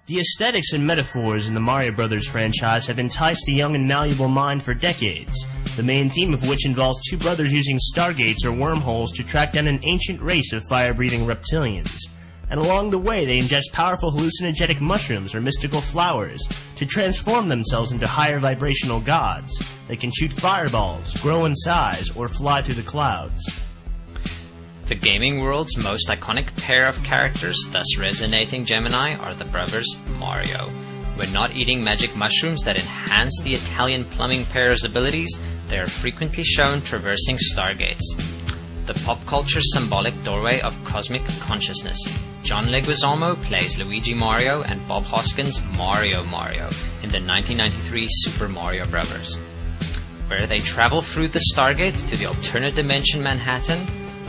The aesthetics and metaphors in the Mario Bros. Franchise have enticed the young and malleable mind for decades, the main theme of which involves two brothers using stargates or wormholes to track down an ancient race of fire-breathing reptilians. And along the way they ingest powerful hallucinogenic mushrooms or mystical flowers to transform themselves into higher vibrational gods. They can shoot fireballs, grow in size, or fly through the clouds. The gaming world's most iconic pair of characters, thus resonating Gemini, are the brothers Mario. When not eating magic mushrooms that enhance the Italian plumbing pair's abilities, they are frequently shown traversing stargates, the pop culture's symbolic doorway of cosmic consciousness. John Leguizamo plays Luigi Mario and Bob Hoskins Mario in the 1993 Super Mario Bros., where they travel through the Stargate to the alternate dimension Manhattan,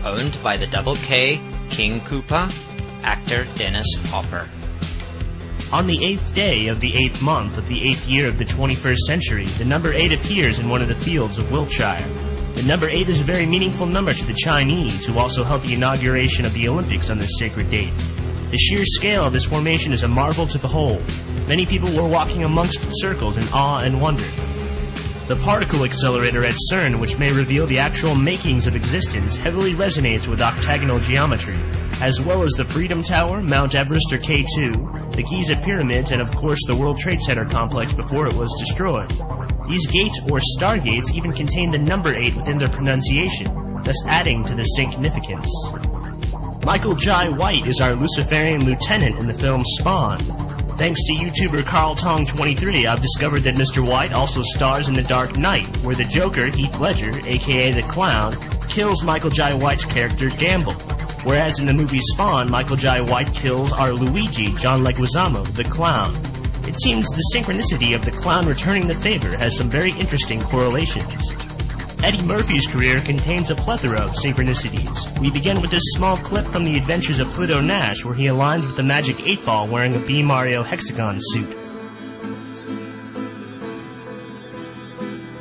owned by the Double K King Koopa, actor Dennis Hopper. On the 8th day of the 8th month of the 8th year of the 21st century, the number 8 appears in one of the fields of Wiltshire. The number 8 is a very meaningful number to the Chinese, who also held the inauguration of the Olympics on this sacred date. The sheer scale of this formation is a marvel to behold. Many people were walking amongst the circles in awe and wonder. The particle accelerator at CERN, which may reveal the actual makings of existence, heavily resonates with octagonal geometry, as well as the Freedom Tower, Mount Everest or K2, the Giza Pyramids, and of course the World Trade Center complex before it was destroyed. These gates, or stargates, even contain the number 8 within their pronunciation, thus adding to the significance. Michael Jai White is our Luciferian lieutenant in the film Spawn. Thanks to YouTuber CarlTong23, I've discovered that Mr. White also stars in The Dark Knight, where the Joker, Heath Ledger, aka the Clown, kills Michael Jai White's character Gamble, whereas in the movie Spawn, Michael Jai White kills our Luigi, John Leguizamo, the Clown. It seems the synchronicity of the Clown returning the favor has some very interesting correlations. Eddie Murphy's career contains a plethora of synchronicities. We begin with this small clip from The Adventures of Pluto Nash, where he aligns with the Magic 8-Ball wearing a B. Mario hexagon suit.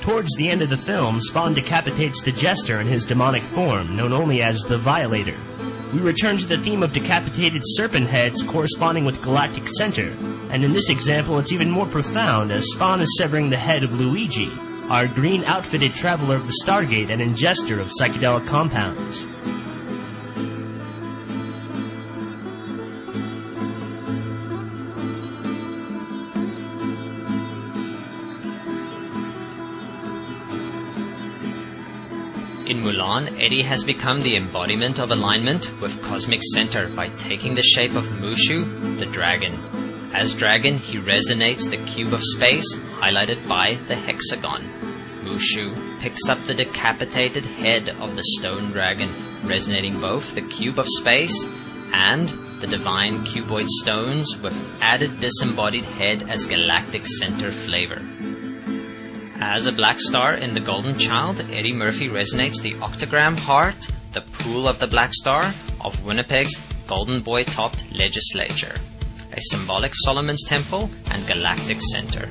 Towards the end of the film, Spawn decapitates the Jester in his demonic form, known only as the Violator. We return to the theme of decapitated serpent heads corresponding with Galactic Center, and in this example it's even more profound, as Spawn is severing the head of Luigi, our green-outfitted traveler of the Stargate and ingester of psychedelic compounds. In Mulan, Eddie has become the embodiment of alignment with Cosmic Center by taking the shape of Mushu, the dragon. As dragon, he resonates the cube of space, highlighted by the hexagon. Mushu picks up the decapitated head of the stone dragon, resonating both the cube of space and the divine cuboid stones, with added disembodied head as galactic center flavor. As a black star in The Golden Child, Eddie Murphy resonates the octagram heart, the pool of the black star, of Winnipeg's Golden Boy-topped legislature, a symbolic Solomon's Temple and galactic center.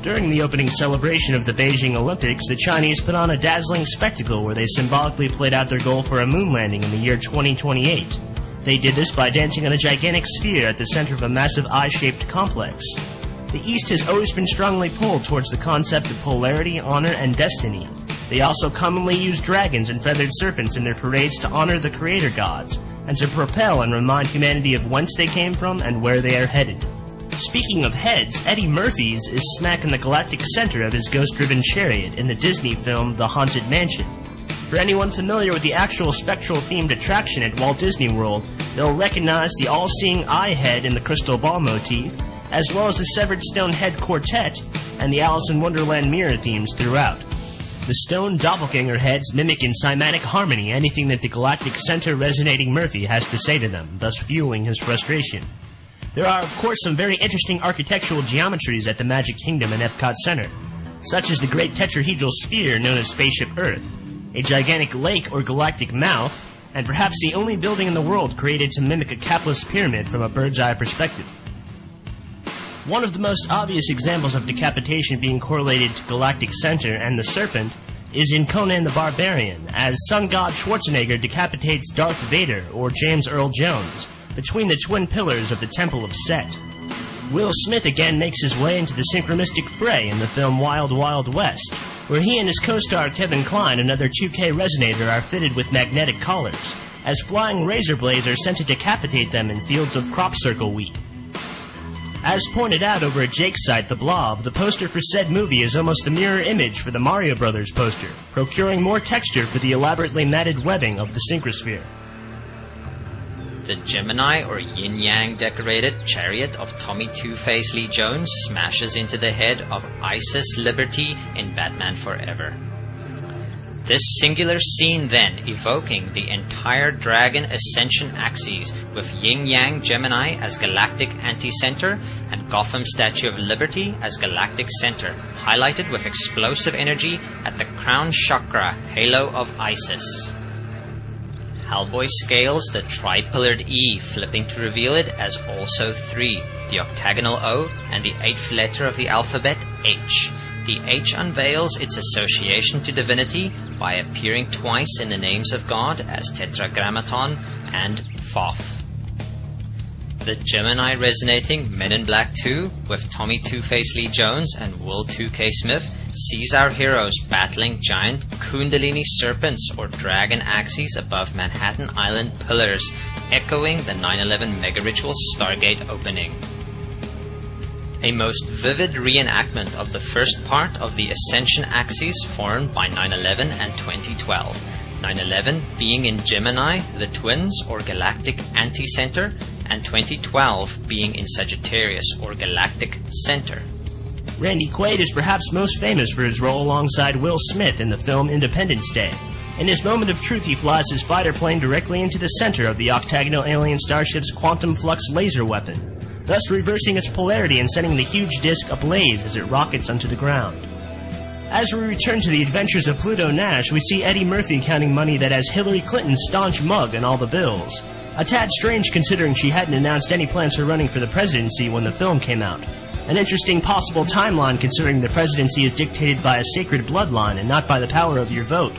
During the opening celebration of the Beijing Olympics, the Chinese put on a dazzling spectacle where they symbolically played out their goal for a moon landing in the year 2028. They did this by dancing on a gigantic sphere at the center of a massive eye-shaped complex. The East has always been strongly pulled towards the concept of polarity, honor, and destiny. They also commonly use dragons and feathered serpents in their parades to honor the creator gods, and to propel and remind humanity of whence they came from and where they are headed. Speaking of heads, Eddie Murphy's is smack in the galactic center of his ghost-driven chariot in the Disney film The Haunted Mansion. For anyone familiar with the actual spectral-themed attraction at Walt Disney World, they'll recognize the all-seeing eye head in the crystal ball motif, as well as the severed stone head quartet and the Alice in Wonderland mirror themes throughout. The stone doppelganger heads mimic in cymatic harmony anything that the galactic center resonating Murphy has to say to them, thus fueling his frustration. There are, of course, some very interesting architectural geometries at the Magic Kingdom and Epcot Center, such as the great tetrahedral sphere known as Spaceship Earth, a gigantic lake or galactic mouth, and perhaps the only building in the world created to mimic a capless pyramid from a bird's-eye perspective. One of the most obvious examples of decapitation being correlated to Galactic Center and the Serpent is in Conan the Barbarian, as Sun God Schwarzenegger decapitates Darth Vader, or James Earl Jones, between the twin pillars of the Temple of Set. Will Smith again makes his way into the synchronistic fray in the film Wild Wild West, where he and his co-star Kevin Kline, another 2K resonator, are fitted with magnetic collars, as flying razor blades are sent to decapitate them in fields of crop circle wheat. As pointed out over at Jake's site, The Blob, the poster for said movie is almost a mirror image for the Mario Brothers poster, procuring more texture for the elaborately matted webbing of the synchrosphere. The Gemini or yin-yang decorated chariot of Tommy Two-Face Lee Jones smashes into the head of Isis Liberty in Batman Forever. This singular scene then evoking the entire Dragon Ascension axis with Yin-Yang Gemini as galactic anti-center and Gotham Statue of Liberty as galactic center, highlighted with explosive energy at the crown chakra halo of Isis. Hellboy scales the tri-pillared E, flipping to reveal it as also 3, the octagonal O, and the 8th letter of the alphabet, H. The H unveils its association to divinity by appearing twice in the names of God as Tetragrammaton and Thoth. The Gemini resonating Men in Black 2 with Tommy Two-Face Lee Jones and Will 2K Smith sees our heroes battling giant Kundalini serpents or dragon axes above Manhattan Island pillars, echoing the 9/11 mega-ritual Stargate opening. A most vivid reenactment of the first part of the Ascension axis formed by 9/11 and 2012. 9/11 being in Gemini, the twins or galactic anti-center, and 2012 being in Sagittarius or galactic center. Randy Quaid is perhaps most famous for his role alongside Will Smith in the film Independence Day. In his moment of truth, he flies his fighter plane directly into the center of the octagonal alien starship's quantum flux laser weapon, thus reversing its polarity and sending the huge disk ablaze as it rockets onto the ground. As we return to the adventures of Pluto Nash, we see Eddie Murphy counting money that has Hillary Clinton's staunch mug on all the bills. A tad strange considering she hadn't announced any plans for running for the presidency when the film came out. An interesting possible timeline considering the presidency is dictated by a sacred bloodline and not by the power of your vote.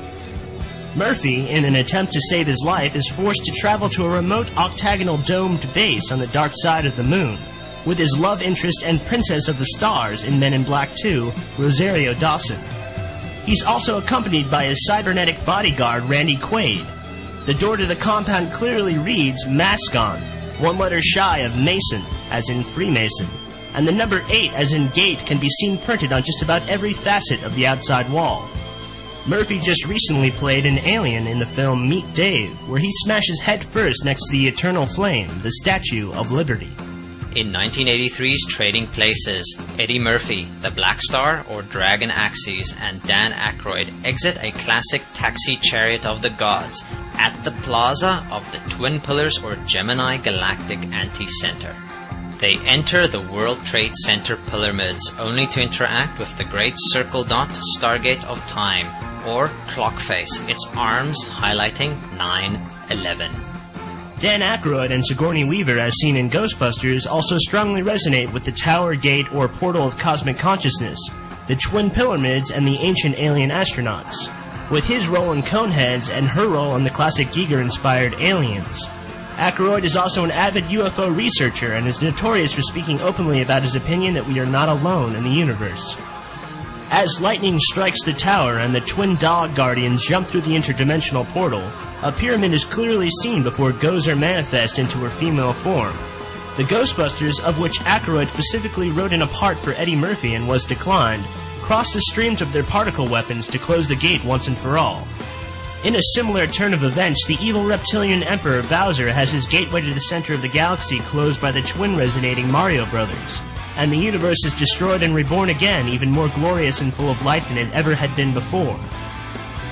Murphy, in an attempt to save his life, is forced to travel to a remote octagonal domed base on the dark side of the moon, with his love interest and Princess of the Stars in Men in Black 2, Rosario Dawson. He's also accompanied by his cybernetic bodyguard, Randy Quaid. The door to the compound clearly reads Mascon, one letter shy of Mason, as in Freemason, and the number 8 as in Gate can be seen printed on just about every facet of the outside wall. Murphy just recently played an alien in the film Meet Dave, where he smashes head first next to the Eternal Flame, the Statue of Liberty. In 1983's Trading Places, Eddie Murphy, the Black Star or Dragon Axis, and Dan Aykroyd exit a classic taxi chariot of the gods at the plaza of the Twin Pillars or Gemini Galactic Anti-Center. They enter the World Trade Center pyramids only to interact with the Great Circle Dot Stargate of Time, or Clockface, its arms highlighting 9/11. Dan Aykroyd and Sigourney Weaver, as seen in Ghostbusters, also strongly resonate with the Tower Gate or Portal of Cosmic Consciousness, the Twin Pyramids, and the ancient alien astronauts, with his role in Coneheads and her role in the classic Giger-inspired Aliens. Aykroyd is also an avid UFO researcher and is notorious for speaking openly about his opinion that we are not alone in the universe. As lightning strikes the tower and the twin dog guardians jump through the interdimensional portal, a pyramid is clearly seen before Gozer manifests into her female form. The Ghostbusters, of which Aykroyd specifically wrote in a part for Eddie Murphy and was declined, cross the streams of their particle weapons to close the gate once and for all. In a similar turn of events, the evil reptilian Emperor Bowser has his gateway to the center of the galaxy closed by the twin-resonating Mario Brothers, and the universe is destroyed and reborn again, even more glorious and full of light than it ever had been before.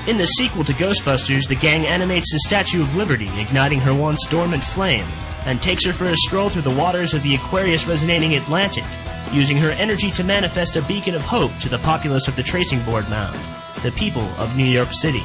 In the sequel to Ghostbusters, the gang animates the Statue of Liberty, igniting her once dormant flame, and takes her for a stroll through the waters of the Aquarius-resonating Atlantic, using her energy to manifest a beacon of hope to the populace of the Tracing Board Mound, the people of New York City.